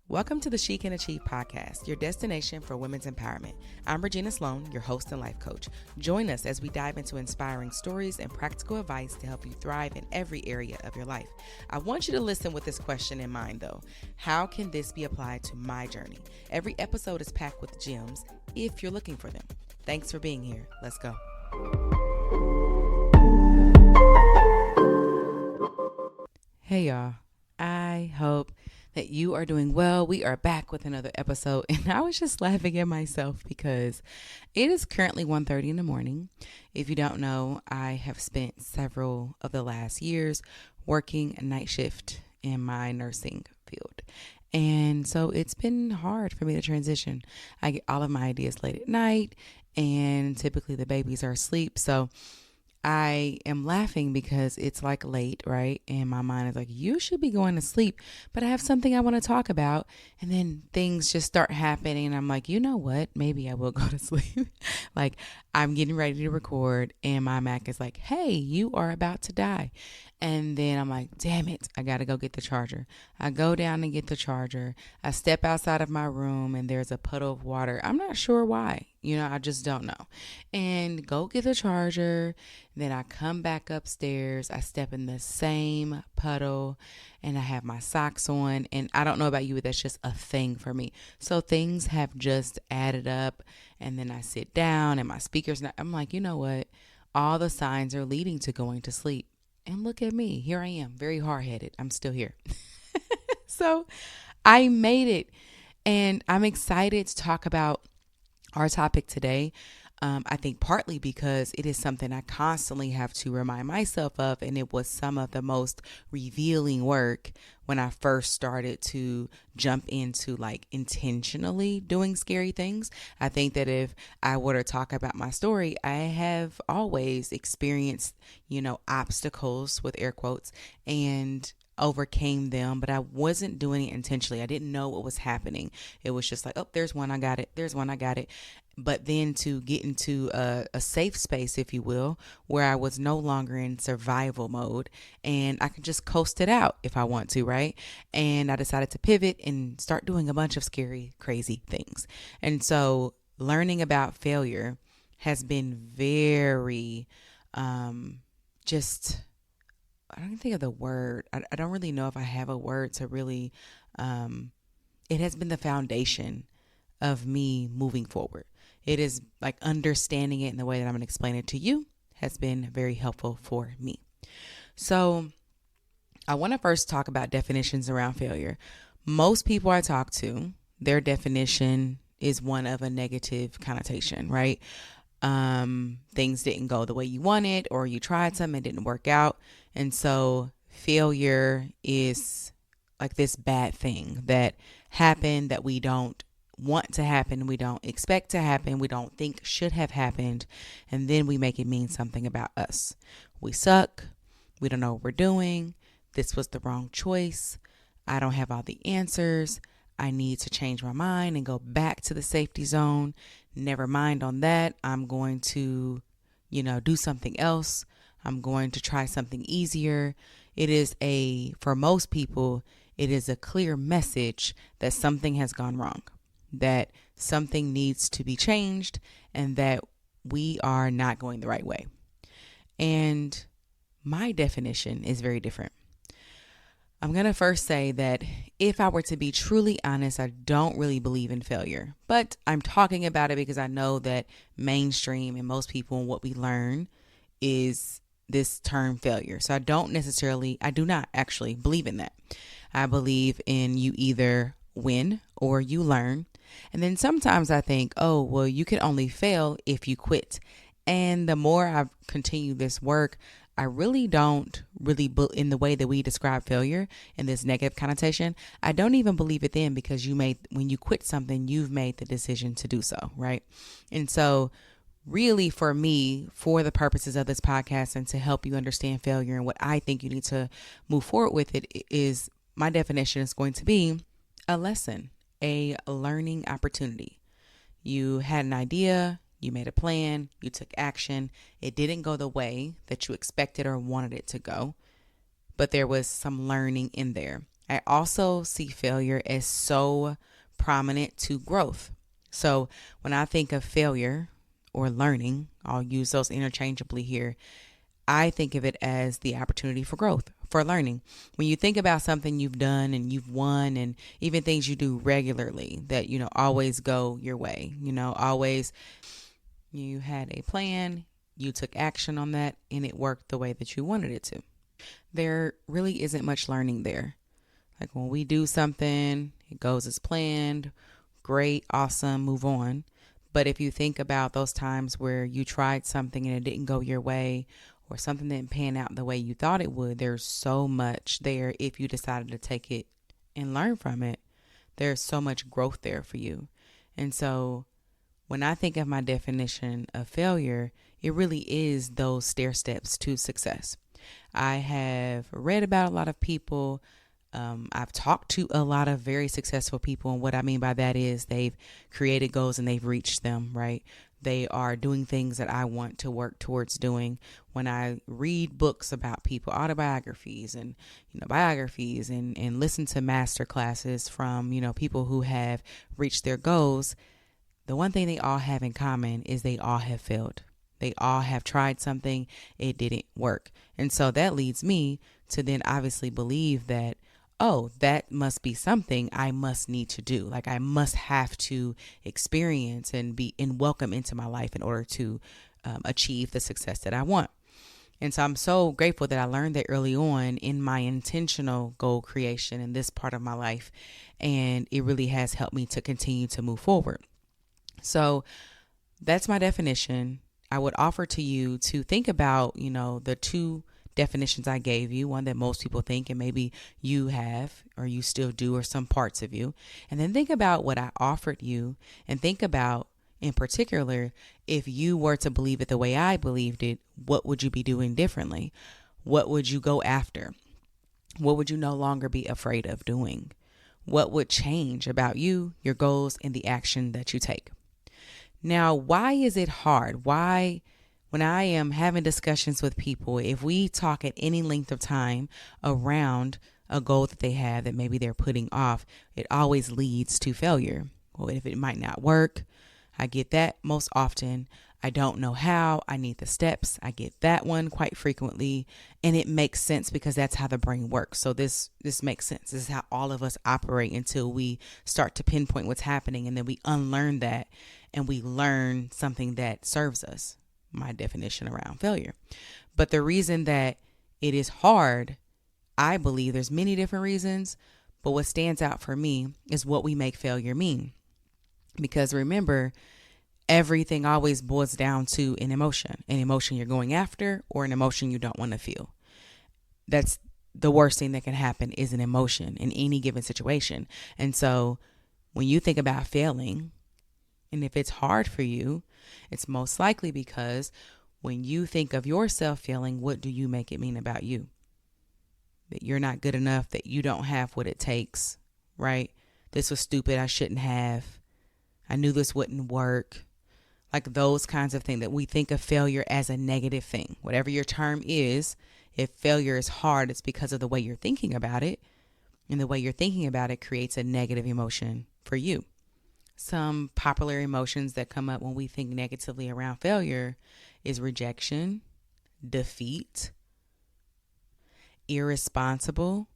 Welcome to the She Can Achieve podcast, your destination for women's empowerment. I'm Regina Sloan, your host and life coach. Join us as we dive into inspiring stories and practical advice to help you thrive in every area of your life. I want you to listen with this question in mind, though. How can this be applied to my journey? Every episode is packed with gems if you're looking for them. Thanks for being here. Let's go. Hey, y'all. I hope that you are doing well. We are back with another episode, and I was just laughing at myself because it is currently 1:30 in the morning. If you don't know, I have spent several of the last years working a night shift in my nursing field. And so it's been hard for me to transition. I get all of my ideas late at night, and typically the babies are asleep. So I am laughing because it's like late, right? And my mind is like, you should be going to sleep, but I have something I want to talk about. And then things just start happening. And I'm like, you know what? Maybe I will go to sleep. Like I'm getting ready to record and my Mac is like, hey, you are about to die. And then I'm like, damn it, I got to go get the charger. I go down and get the charger. I step outside of my room and there's a puddle of water. I'm not sure why. I just don't know. And go get the charger. Then I come back upstairs. I step in the same puddle and I have my socks on. And I don't know about you, but that's just a thing for me. So things have just added up. And then I sit down and my speaker's not. I'm like, you know what? All the signs are leading to going to sleep. And look at me. Here I am, very hard-headed. I'm still here. So I made it. And I'm excited to talk about our topic today. I think partly because it is something I constantly have to remind myself of. And it was some of the most revealing work when I first started to jump into like intentionally doing scary things. I think that if I were to talk about my story, I have always experienced, obstacles with air quotes and overcame them, but I wasn't doing it intentionally. I didn't know what was happening. It was just like, oh, there's one, I got it. There's one, I got it. But then to get into a safe space, if you will, where I was no longer in survival mode and I could just coast it out if I want to, right? And I decided to pivot and start doing a bunch of scary, crazy things. And so learning about failure has been very just, I don't even think of the word. I don't really know if I have a word to really, it has been the foundation of me moving forward. It is like understanding it in the way that I'm going to explain it to you has been very helpful for me. So I want to first talk about definitions around failure. Most people I talk to, their definition is one of a negative connotation, right? Things didn't go the way you wanted, or you tried something, it didn't work out. And so failure is like this bad thing that happened that we don't want to happen, we don't expect to happen, we don't think should have happened, and then we make it mean something about us. We suck, we don't know what we're doing, this was the wrong choice, I don't have all the answers, I need to change my mind and go back to the safety zone. Never mind on that, I'm going to, do something else. I'm going to try something easier. For most people, it is a clear message that something has gone wrong, that something needs to be changed, and that we are not going the right way. And my definition is very different. I'm going to first say that if I were to be truly honest, I don't really believe in failure, but I'm talking about it because I know that mainstream and most people, what we learn is this term failure. So I do not actually believe in that. I believe in you either win or you learn. And then sometimes I think, oh, well, you can only fail if you quit. And the more I've continued this work, I really don't in the way that we describe failure in this negative connotation. I don't even believe it then, because when you quit something, you've made the decision to do so, right? And so really for me, for the purposes of this podcast and to help you understand failure and what I think you need to move forward with it, is my definition is going to be a lesson, a learning opportunity. You had an idea, you made a plan, you took action. It didn't go the way that you expected or wanted it to go, but there was some learning in there. I also see failure as so prominent to growth. So when I think of failure or learning, I'll use those interchangeably here. I think of it as the opportunity for growth, for learning. When you think about something you've done and you've won, and even things you do regularly that, always go your way, always you had a plan, you took action on that, and it worked the way that you wanted it to. There really isn't much learning there. Like when we do something, it goes as planned, great, awesome, move on. But if you think about those times where you tried something and it didn't go your way, or something didn't pan out the way you thought it would, there's so much there if you decided to take it and learn from it. There's so much growth there for you. And so when I think of my definition of failure, it really is those stair steps to success. I have read about a lot of people. I've talked to a lot of very successful people. And what I mean by that is they've created goals and they've reached them, right? They are doing things that I want to work towards doing. When I read books about people, autobiographies and, biographies and listen to master classes from, people who have reached their goals, the one thing they all have in common is they all have failed. They all have tried something, it didn't work. And so that leads me to then obviously believe that, oh, that must be something I must need to do. Like I must have to experience and be and welcome into my life in order to achieve the success that I want. And so I'm so grateful that I learned that early on in my intentional goal creation in this part of my life. And it really has helped me to continue to move forward. So that's my definition. I would offer to you to think about, the two definitions I gave you, one that most people think and maybe you have or you still do or some parts of you. And then think about what I offered you and think about in particular, if you were to believe it the way I believed it, what would you be doing differently? What would you go after? What would you no longer be afraid of doing? What would change about you, your goals, and the action that you take? Now, why is it hard? Why, when I am having discussions with people, if we talk at any length of time around a goal that they have that maybe they're putting off, it always leads to failure. Well, if it might not work, I get that most often. I don't know how. I need the steps. I get that one quite frequently. And it makes sense because that's how the brain works. So this makes sense. This is how all of us operate until we start to pinpoint what's happening. And then we unlearn that and we learn something that serves us. My definition around failure. But the reason that it is hard, I believe there's many different reasons, but what stands out for me is what we make failure mean. Because remember, everything always boils down to an emotion you're going after or an emotion you don't want to feel. That's the worst thing that can happen is an emotion in any given situation. And so when you think about failing, and if it's hard for you, it's most likely because when you think of yourself failing, what do you make it mean about you? That you're not good enough, that you don't have what it takes, right? This was stupid. I shouldn't have. I knew this wouldn't work. Like those kinds of things that we think of failure as a negative thing. Whatever your term is, if failure is hard, it's because of the way you're thinking about it. And the way you're thinking about it creates a negative emotion for you. Some popular emotions that come up when we think negatively around failure is rejection, defeat, irresponsible.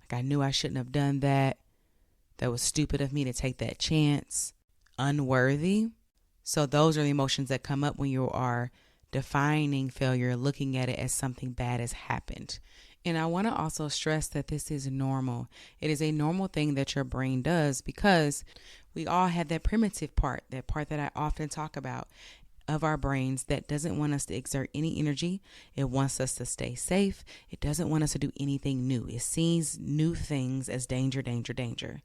Like I knew I shouldn't have done that. That was stupid of me to take that chance. Unworthy. So those are the emotions that come up when you are defining failure, looking at it as something bad has happened. And I want to also stress that this is normal. It is a normal thing that your brain does because we all have that primitive part, that part that I often talk about of our brains that doesn't want us to exert any energy. It wants us to stay safe. It doesn't want us to do anything new. It sees new things as danger, danger, danger.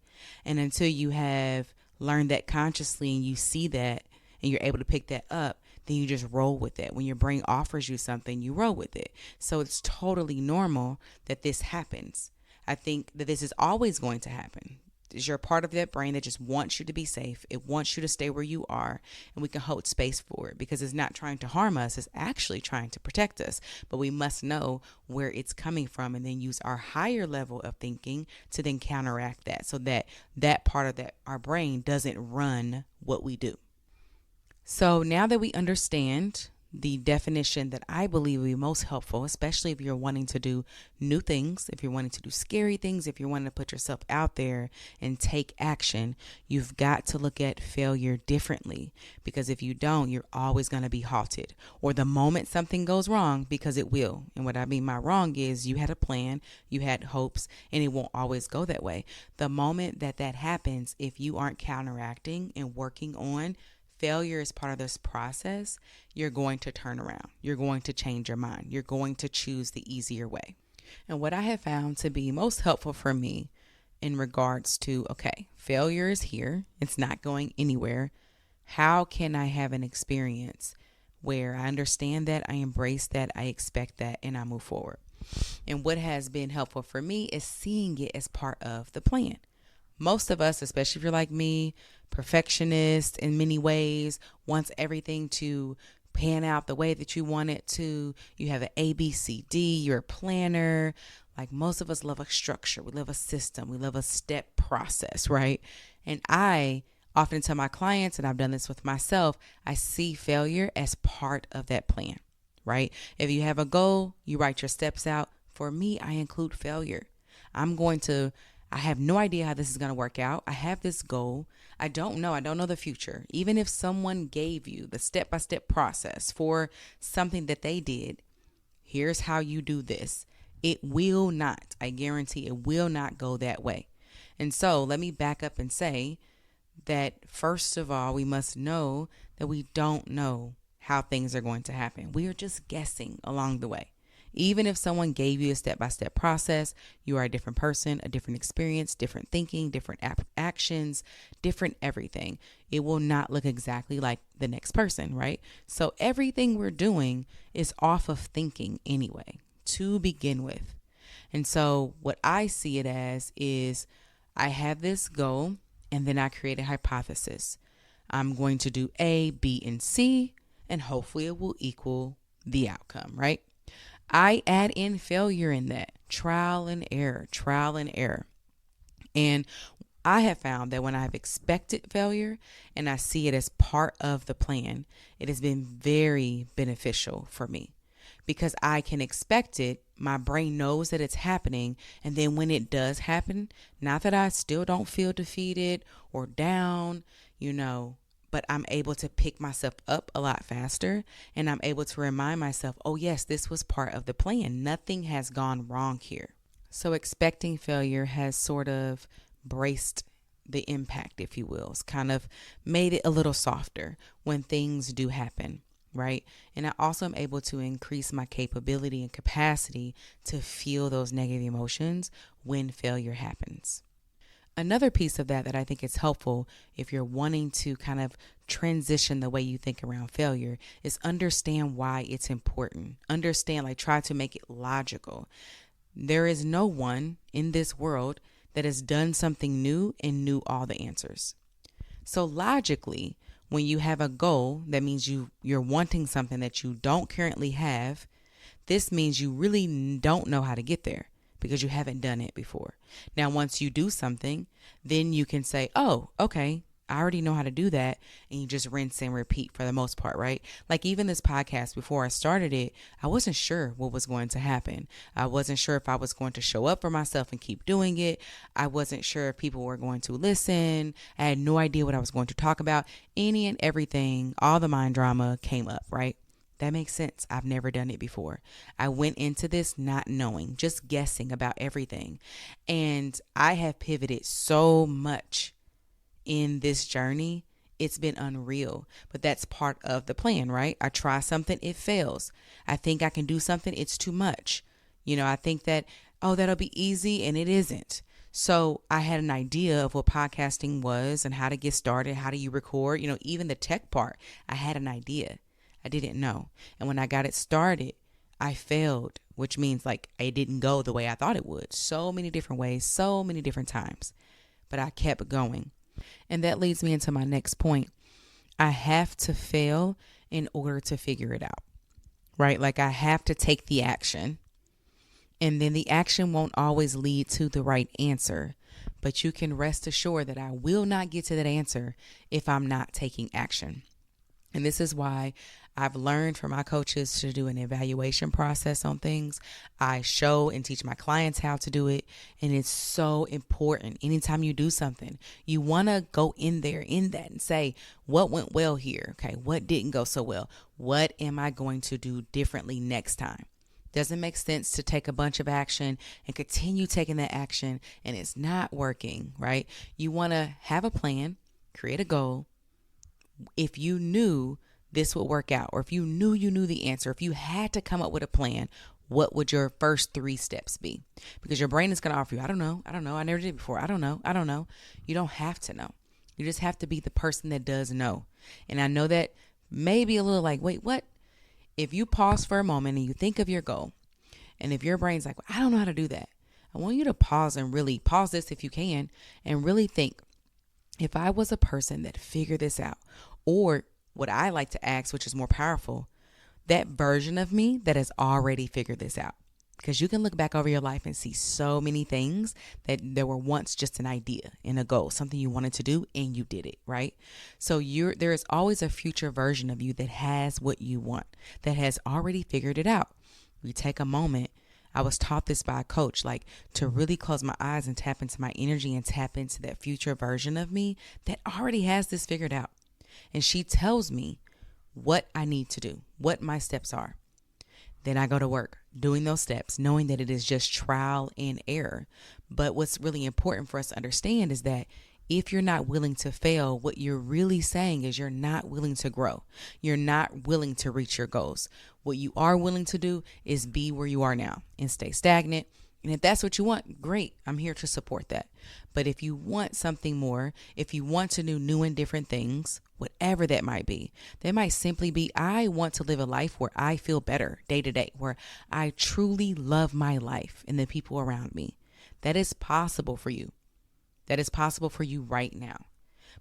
And until you have learned that consciously and you see that and you're able to pick that up, then you just roll with it. When your brain offers you something, you roll with it. So it's totally normal that this happens. I think that this is always going to happen. Is you're a part of that brain that just wants you to be safe. It wants you to stay where you are, and we can hold space for it because it's not trying to harm us. It's actually trying to protect us. But we must know where it's coming from and then use our higher level of thinking to then counteract that so that that part of that our brain doesn't run what we do. So now that we understand the definition that I believe will be most helpful, especially if you're wanting to do new things, if you're wanting to do scary things, if you're wanting to put yourself out there and take action, you've got to look at failure differently, because if you don't, you're always going to be halted, or the moment something goes wrong, because it will. And what I mean by wrong is you had a plan, you had hopes, and it won't always go that way. The moment that that happens, if you aren't counteracting and working on failure is part of this process, you're going to turn around. You're going to change your mind. You're going to choose the easier way. And what I have found to be most helpful for me in regards to, okay, failure is here. It's not going anywhere. How can I have an experience where I understand that, I embrace that, I expect that, and I move forward? And what has been helpful for me is seeing it as part of the plan. Most of us, especially if you're like me, perfectionist in many ways, wants everything to pan out the way that you want it to. You have an A, B, C, D, you're a planner. Like most of us love a structure. We love a system. We love a step process, right? And I often tell my clients, and I've done this with myself, I see failure as part of that plan, right? If you have a goal, you write your steps out. For me, I include failure. I have no idea how this is going to work out. I have this goal. I don't know the future. Even if someone gave you the step-by-step process for something that they did, here's how you do this. It will not, I guarantee it will not go that way. And so let me back up and say that first of all, we must know that we don't know how things are going to happen. We are just guessing along the way. Even if someone gave you a step-by-step process, you are a different person, a different experience, different thinking, different actions, different everything. It will not look exactly like the next person, right? So everything we're doing is off of thinking anyway, to begin with. And so what I see it as is I have this goal, and then I create a hypothesis. I'm going to do A, B, and C, and hopefully it will equal the outcome, right? I add in failure in that, trial and error. And I have found that when I've expected failure and I see it as part of the plan, it has been very beneficial for me because I can expect it. My brain knows that it's happening. And then when it does happen, not that I still don't feel defeated or down, but I'm able to pick myself up a lot faster, and I'm able to remind myself, oh yes, this was part of the plan. Nothing has gone wrong here. So expecting failure has sort of braced the impact, if you will. It's kind of made it a little softer when things do happen, right? And I also am able to increase my capability and capacity to feel those negative emotions when failure happens. Another piece of that I think is helpful if you're wanting to kind of transition the way you think around failure is understand why it's important. Try to make it logical. There is no one in this world that has done something new and knew all the answers. So logically, when you have a goal, that means you're wanting something that you don't currently have. This means you really don't know how to get there, because you haven't done it before. Now, once you do something, then you can say, oh, okay, I already know how to do that. And you just rinse and repeat for the most part, right? Like even this podcast, before I started it, I wasn't sure what was going to happen. I wasn't sure if I was going to show up for myself and keep doing it. I wasn't sure if people were going to listen. I had no idea what I was going to talk about. Any and everything, all the mind drama came up, right? That makes sense. I've never done it before. I went into this not knowing, just guessing about everything. And I have pivoted so much in this journey. It's been unreal, but that's part of the plan, right? I try something, it fails. I think I can do something, it's too much. I think that, oh, that'll be easy, and it isn't. So I had an idea of what podcasting was and how to get started. How do you record? Even the tech part, I had an idea. I didn't know. And when I got it started, I failed, which means like it didn't go the way I thought it would. So many different ways, so many different times. but I kept going. And that leads me into my next point. I have to fail in order to figure it out, right? Like I have to take the action, and then the action won't always lead to the right answer. But you can rest assured that I will not get to that answer if I'm not taking action. And this is why I've learned from my coaches to do an evaluation process on things. I show and teach my clients how to do it. And it's so important. Anytime you do something, you want to go in there in that and say, what went well here? Okay, what didn't go so well? What am I going to do differently next time? Doesn't make sense to take a bunch of action and continue taking that action and it's not working, right? You want to have a plan, create a goal. If you knew this would work out, or if you knew the answer, if you had to come up with a plan, what would your first 3 steps be? Because your brain is going to offer you, I don't know, I never did before, I don't know. You don't have to know. You just have to be the person that does know. And I know that may be a little like, wait, what? If you pause for a moment and you think of your goal, and if your brain's like, well, I don't know how to do that, I want you to pause and really pause this if you can, and really think, if I was a person that figured this out, or what I like to ask, which is more powerful, that version of me that has already figured this out. Because you can look back over your life and see so many things that there were once just an idea and a goal, something you wanted to do and you did it, right? So there is always a future version of you that has what you want, that has already figured it out. You take a moment. I was taught this by a coach, like to really close my eyes and tap into my energy and tap into that future version of me that already has this figured out. And she tells me what I need to do, what my steps are. Then I go to work doing those steps, knowing that it is just trial and error. But what's really important for us to understand is that if you're not willing to fail, what you're really saying is you're not willing to grow. You're not willing to reach your goals. What you are willing to do is be where you are now and stay stagnant. And if that's what you want, great. I'm here to support that. But if you want something more, if you want to do new and different things, whatever that might be, that might simply be, I want to live a life where I feel better day to day, where I truly love my life and the people around me. That is possible for you. That is possible for you right now.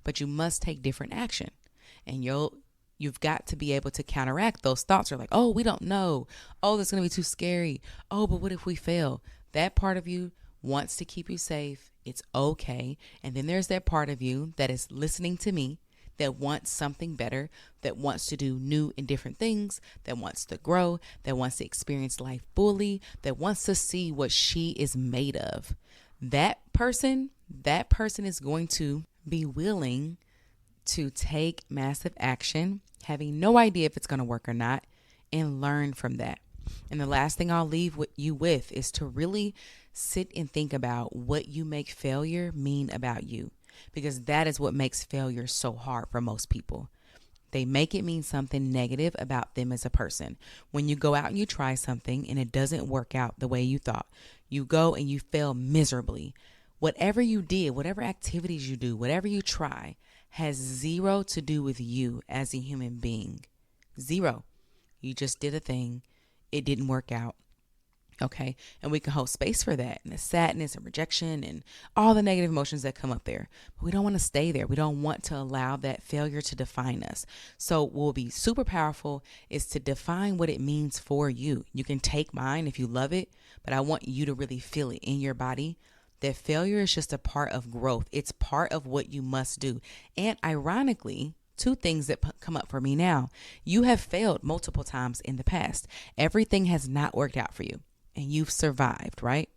But you must take different action. And you've got to be able to counteract those thoughts. Are like, oh, we don't know. Oh, that's going to be too scary. Oh, but what if we fail? That part of you wants to keep you safe. It's okay. And then there's that part of you that is listening to me, that wants something better, that wants to do new and different things, that wants to grow, that wants to experience life fully, that wants to see what she is made of. That person is going to be willing to take massive action, having no idea if it's going to work or not, and learn from that. And the last thing I'll leave you with is to really sit and think about what you make failure mean about you, because that is what makes failure so hard for most people. They make it mean something negative about them as a person. When you go out and you try something and it doesn't work out the way you thought, you go and you fail miserably. Whatever you did, whatever activities you do, whatever you try has zero to do with you as a human being. Zero. You just did a thing. It didn't work out. Okay. And we can hold space for that and the sadness and rejection and all the negative emotions that come up there. But we don't want to stay there. We don't want to allow that failure to define us. So what will be super powerful is to define what it means for you. You can take mine if you love it, but I want you to really feel it in your body. That failure is just a part of growth. It's part of what you must do. And ironically, 2 things that come up for me now. You have failed multiple times in the past. Everything has not worked out for you and you've survived, right?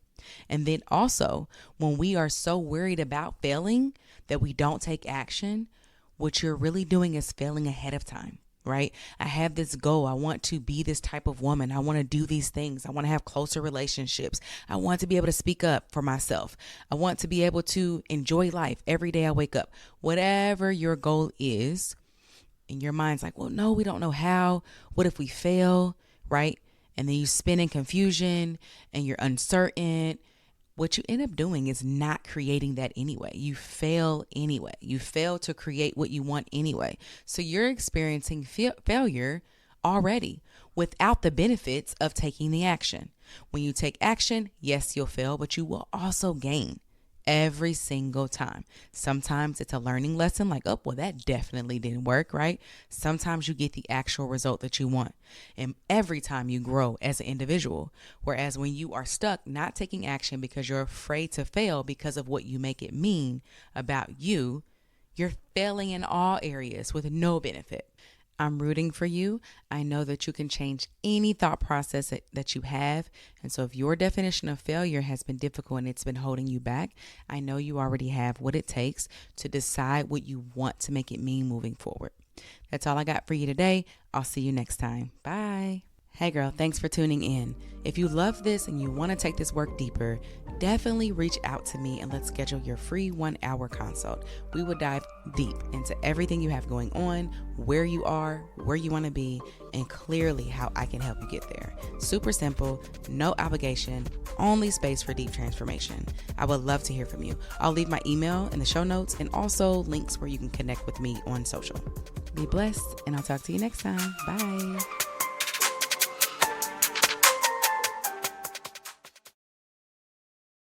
And then also, when we are so worried about failing that we don't take action, what you're really doing is failing ahead of time, right? I have this goal. I want to be this type of woman. I want to do these things. I want to have closer relationships. I want to be able to speak up for myself. I want to be able to enjoy life every day I wake up. Whatever your goal is, and your mind's like, well, no, we don't know how. What if we fail, right? And then you spin in confusion and you're uncertain. What you end up doing is not creating that anyway. You fail anyway. You fail to create what you want anyway. So you're experiencing failure already without the benefits of taking the action. When you take action, yes, you'll fail, but you will also gain. every single time. Sometimes it's a learning lesson like, oh, well, that definitely didn't work, right? Sometimes you get the actual result that you want. And every time you grow as an individual. Whereas when you are stuck not taking action because you're afraid to fail because of what you make it mean about you, you're failing in all areas with no benefit. I'm rooting for you. I know that you can change any thought process that you have. And so if your definition of failure has been difficult and it's been holding you back, I know you already have what it takes to decide what you want to make it mean moving forward. That's all I got for you today. I'll see you next time. Bye. Hey girl, thanks for tuning in. If you love this and you want to take this work deeper, definitely reach out to me and let's schedule your free 1-hour consult. We will dive deep into everything you have going on, where you are, where you want to be, and clearly how I can help you get there. Super simple, no obligation, only space for deep transformation. I would love to hear from you. I'll leave my email in the show notes and also links where you can connect with me on social. Be blessed, and I'll talk to you next time. Bye.